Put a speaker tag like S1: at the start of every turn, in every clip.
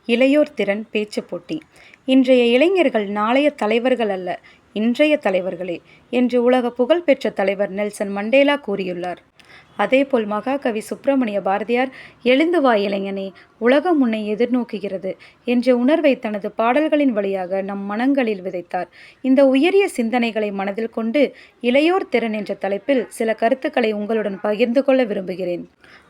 S1: இளையோர் திறன் பேச்சுப் போட்டி. இன்றைய இளைஞர்கள் நாளைய தலைவர்கள் அல்ல, இன்றைய தலைவர்களே என்று உலக புகழ்பெற்ற தலைவர் நெல்சன் மண்டேலா கூறியுள்ளார். அதேபோல் மகாகவி சுப்பிரமணிய பாரதியார் எழுந்து வா இளைஞனே, உலகம் உன்னை எதிர்நோக்குகிறது என்ற உணர்வை தனது பாடல்களின் வழியாக நம் மனங்களில் விதைத்தார். இந்த உயரிய சிந்தனைகளை மனதில் கொண்டு இளையோர் திறன் என்ற தலைப்பில் சில கருத்துக்களை உங்களுடன் பகிர்ந்து கொள்ள விரும்புகிறேன்.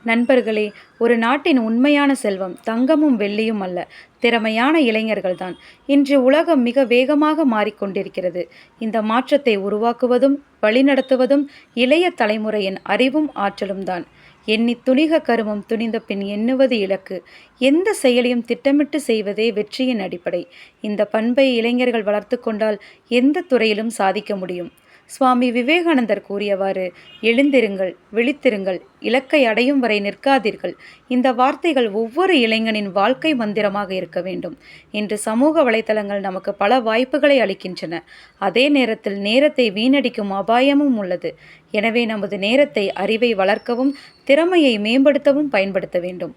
S1: நண்பர்களே, ஒரு நாட்டின் உண்மையான செல்வம் தங்கமும் வெள்ளியும் அல்ல, திறமையான இளைஞர்கள்தான். இன்று உலகம் மிக வேகமாக மாறிக்கொண்டிருக்கிறது. இந்த மாற்றத்தை உருவாக்குவதும் வழிநடத்துவதும் இளைய தலைமுறையின் அறிவும் ஆற்றலும் தான். எண்ணித் துணிக கருமம் துணிந்த பின் எண்ணுவது இலக்கு. எந்த செயலையும் திட்டமிட்டு செய்வதே வெற்றியின் அடிப்படை. இந்த பண்பை இளைஞர்கள் வளர்த்து கொண்டால் எந்த துறையிலும் சாதிக்க முடியும். சுவாமி விவேகானந்தர் கூறியவாறு, எழுந்திருங்கள், விழித்திருங்கள், இலக்கை அடையும் வரை நிற்காதீர்கள். இந்த வார்த்தைகள் ஒவ்வொரு இளைஞனின் வாழ்க்கை மந்திரமாக இருக்க வேண்டும். இன்று சமூக வலைதளங்கள் நமக்கு பல வாய்ப்புகளை அளிக்கின்றன. அதே நேரத்தில் நேரத்தை வீணடிக்கும் அபாயமும் உள்ளது. எனவே நமது நேரத்தை அறிவை வளர்க்கவும் திறமையை மேம்படுத்தவும் பயன்படுத்த வேண்டும்.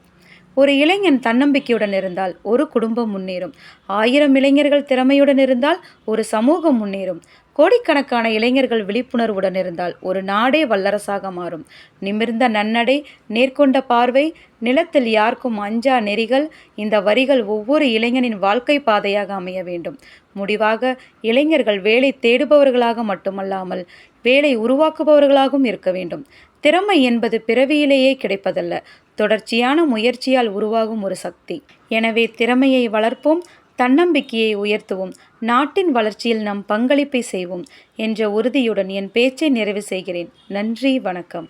S1: ஒரு இளைஞன் தன்னம்பிக்கையுடன் இருந்தால் ஒரு குடும்பம் முன்னேறும். 1000 இளைஞர்கள் திறமையுடன் இருந்தால் ஒரு சமூகம் முன்னேறும். கோடிக்கணக்கான இளைஞர்கள் விழிப்புணர்வுடன் இருந்தால் ஒரு நாடே வல்லரசாக மாறும். நிமிர்ந்த நன்னடை, நேர்கொண்ட பார்வை, நிலத்தில் யாருக்கும் அஞ்சா நெறிகள், இந்த வரிகள் ஒவ்வொரு இளைஞனின் வாழ்க்கை பாதையாக அமைய வேண்டும். முடிவாக, இளைஞர்கள் வேலை தேடுபவர்களாக மட்டுமல்லாமல் வேலை உருவாக்குபவர்களாகவும் இருக்க வேண்டும். திறமை என்பது பிறவியிலேயே கிடைப்பதல்ல, தொடர்ச்சியான முயற்சியால் உருவாகும் ஒரு சக்தி. எனவே திறமையை வளர்ப்போம், தன்னம்பிக்கையை உயர்த்துவோம், நாட்டின் வளர்ச்சியில் நம் பங்களிப்பை செய்வோம் என்ற உறுதியுடன் என் பேச்சை நிறைவு செய்கிறேன். நன்றி, வணக்கம்.